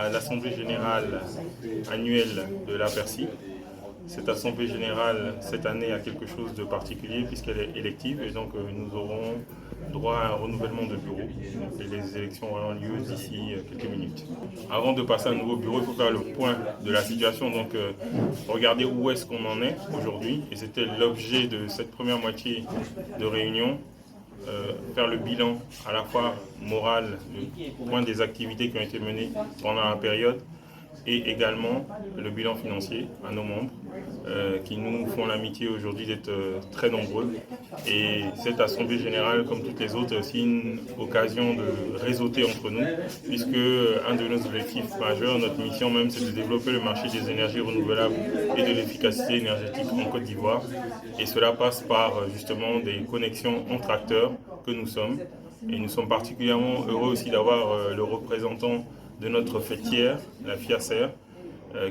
à l'Assemblée générale annuelle de la Percy. Cette Assemblée générale, cette année, a quelque chose de particulier puisqu'elle est élective et donc nous aurons droit à un renouvellement de bureau. Donc, les élections auront lieu d'ici quelques minutes. Avant de passer à un nouveau bureau, il faut faire le point de la situation, donc regarder où est-ce qu'on en est aujourd'hui. Et c'était l'objet de cette première moitié de réunion. Faire le bilan à la fois moral, le point des activités qui ont été menées pendant la période, et également le bilan financier à nos membres qui nous font l'amitié aujourd'hui d'être très nombreux. Et cette Assemblée générale, comme toutes les autres, est aussi une occasion de réseauter entre nous, puisque un de nos objectifs majeurs, notre mission même, c'est de développer le marché des énergies renouvelables et de l'efficacité énergétique en Côte d'Ivoire. Et cela passe par justement des connexions entre acteurs que nous sommes. Et nous sommes particulièrement heureux aussi d'avoir le représentant de notre fêtière, la FIACER,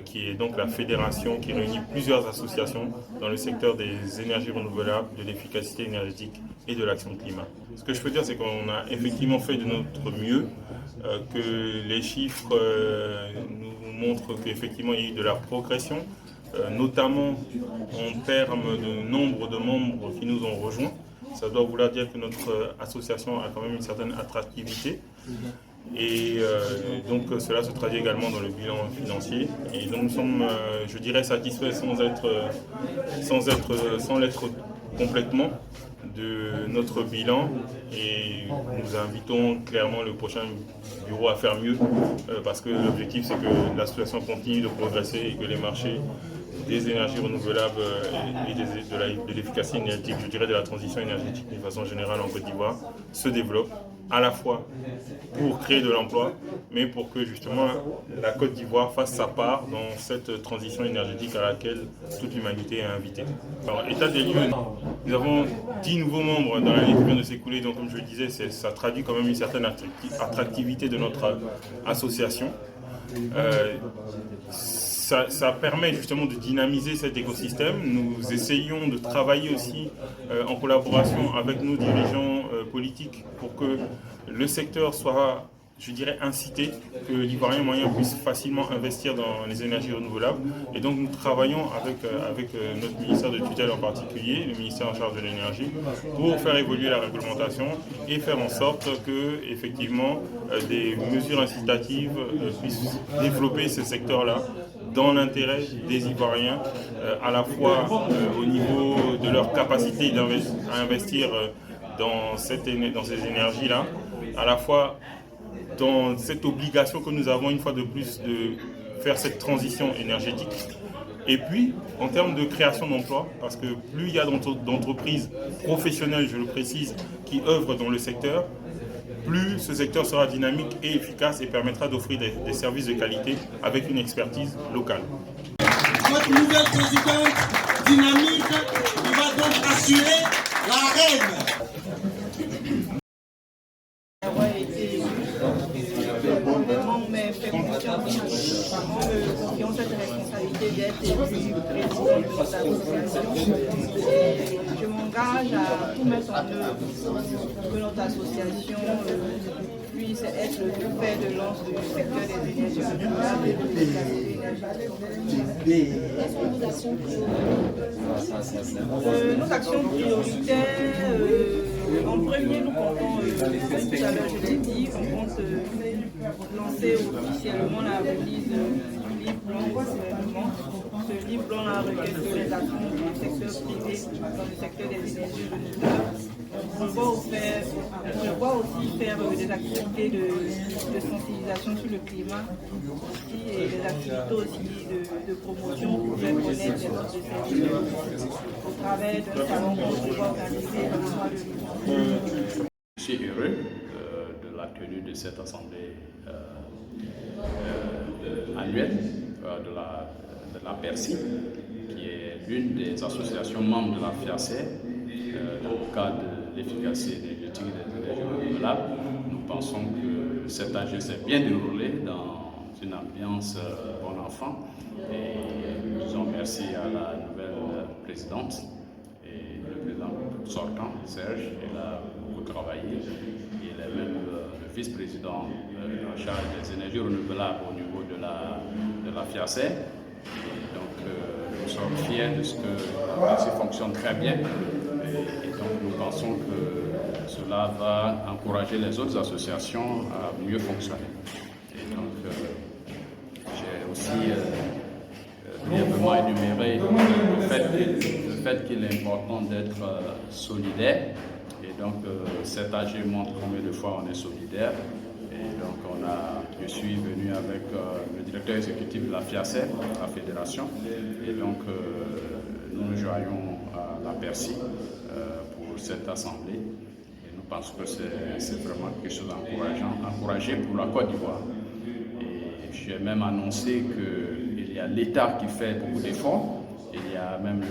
qui est donc la fédération qui réunit plusieurs associations dans le secteur des énergies renouvelables, de l'efficacité énergétique et de l'action climat. Ce que je peux dire, c'est qu'on a effectivement fait de notre mieux, que les chiffres nous montrent qu'effectivement il y a eu de la progression, notamment en termes de nombre de membres qui nous ont rejoints. Ça doit vouloir dire que notre association a quand même une certaine attractivité. Et donc cela se traduit également dans le bilan financier. Et donc nous sommes, je dirais, satisfaits sans l'être complètement de notre bilan. Et nous invitons clairement le prochain bureau à faire mieux parce que l'objectif c'est que l'association continue de progresser et que les marchés des énergies renouvelables et de l'efficacité énergétique, je dirais de la transition énergétique d'une façon générale en Côte d'Ivoire, se développent à la fois pour créer de l'emploi, mais pour que justement la Côte d'Ivoire fasse sa part dans cette transition énergétique à laquelle toute l'humanité est invitée. Alors, état des lieux, nous avons 10 nouveaux membres dans l'année qui vient de s'écouler, donc comme je le disais, ça traduit quand même une certaine attractivité de notre association. Ça permet justement de dynamiser cet écosystème. Nous essayons de travailler aussi en collaboration avec nos dirigeants politiques pour que le secteur soit, je dirais, incité, que l'Ivoirien moyen puisse facilement investir dans les énergies renouvelables. Et donc nous travaillons avec notre ministère de tutelle en particulier, le ministère en charge de l'énergie, pour faire évoluer la réglementation et faire en sorte que effectivement des mesures incitatives puissent développer ce secteur-là dans l'intérêt des Ivoiriens, à la fois au niveau de leur capacité à investir dans ces énergies-là, à la fois dans cette obligation que nous avons une fois de plus de faire cette transition énergétique. Et puis, en termes de création d'emplois, parce que plus il y a d'entreprises professionnelles, je le précise, qui œuvrent dans le secteur, plus ce secteur sera dynamique et efficace et permettra d'offrir des services de qualité avec une expertise locale. Notre nouvelle présidente dynamique qui va donc assurer la reine. Qui ont cette responsabilité d'être élus président de cette association. Je m'engage à tout mettre en œuvre pour que notre association puisse être le fer de lance du secteur des énergies renouvelables et de l'efficacité énergétique. Nos actions prioritaires, en premier, nous comptons, tout à l'heure je l'ai dit, on compte lancer officiellement la release du livre blanc du gouvernement. Ce livre blanc recueille toutes les actions du secteur privé dans le secteur des énergies renouvelables. On va aussi faire des activités de sensibilisation sur le climat et des activités aussi de promotion pour faire connaître les autres services au travers d'un salon qu'on va organiser dans le mois de. Je suis heureux de la tenue de cette assemblée annuelle de la Percy, qui est l'une des associations membres de la FIACER dans le cadre de l'efficacité énergétique et des énergies renouvelables. Nous pensons que cet enjeu s'est bien déroulé dans une ambiance bon enfant et nous disons merci à la nouvelle présidente et le président sortant, Serge. Il a beaucoup travaillé, il est même vice-président en charge des énergies renouvelables au niveau de la FIACE. Donc nous sommes fiers de ce que la PERSI fonctionne très bien. Et donc nous pensons que cela va encourager les autres associations à mieux fonctionner. Et donc j'ai aussi brièvement énuméré le fait qu'il est important d'être solidaire. Et donc cet AG montre combien de fois on est solidaire. Et donc je suis venu avec le directeur exécutif de la FIACE, la fédération. Et donc nous nous joignons à la PERSI pour cette assemblée. Et nous pensons que c'est vraiment quelque chose encourageant pour la Côte d'Ivoire. Et j'ai même annoncé qu'il y a l'État qui fait beaucoup d'efforts. Il y a même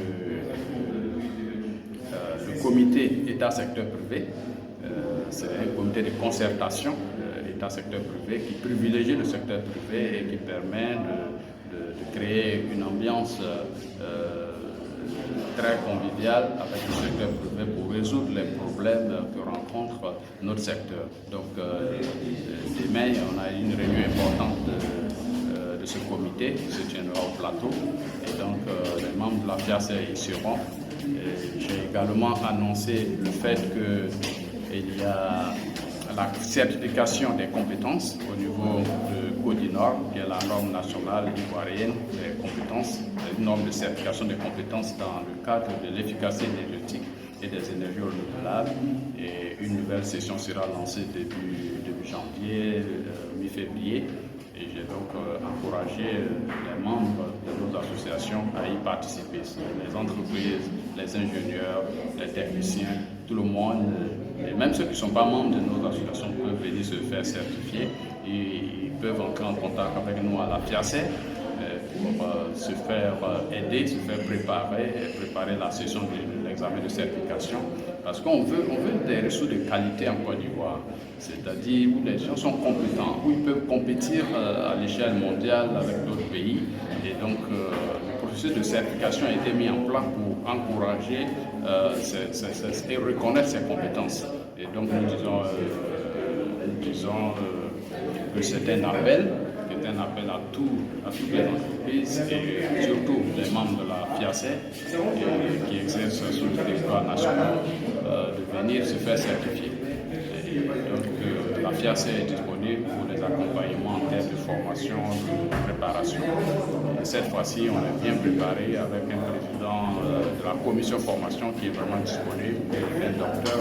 le comité État-secteur privé. C'est un comité de concertation État-secteur privé qui privilégie le secteur privé et qui permet de créer une ambiance très conviviale avec le secteur privé pour résoudre les problèmes que rencontre notre secteur. Donc demain, on a une réunion importante de ce comité qui se tiendra au plateau et donc les membres de la FIACE y seront. J'ai également annoncé le fait qu'il y a la certification des compétences au niveau de Côte-du-Nord, qui est la norme nationale ivoirienne des compétences, une norme de certification des compétences dans le cadre de l'efficacité énergétique et des énergies renouvelables. Et une nouvelle session sera lancée début janvier, mi-février. Et j'ai donc encouragé les membres de nos associations à y participer. Les entreprises, les ingénieurs, les techniciens, tout le monde, et même ceux qui ne sont pas membres de nos associations peuvent venir se faire certifier. Et ils peuvent entrer en contact avec nous à la FIACE pour se faire aider, se faire préparer la session de l'examen de certification. Parce qu'on veut des ressources de qualité en Côte d'Ivoire, c'est-à-dire où les gens sont compétents, où ils peuvent compétir à l'échelle mondiale avec d'autres pays. Et donc, le processus de certification a été mis en place pour encourager et reconnaître ces compétences. Et donc, nous disons que c'est un appel. C'est un appel à toutes les entreprises et surtout les membres de la FIACE qui exercent sur le territoire national de venir se faire certifier. Et donc la FIACE est disponible pour les accompagnements en termes de formation, de préparation. Et cette fois-ci, on est bien préparé avec un président de la commission formation qui est vraiment disponible, un docteur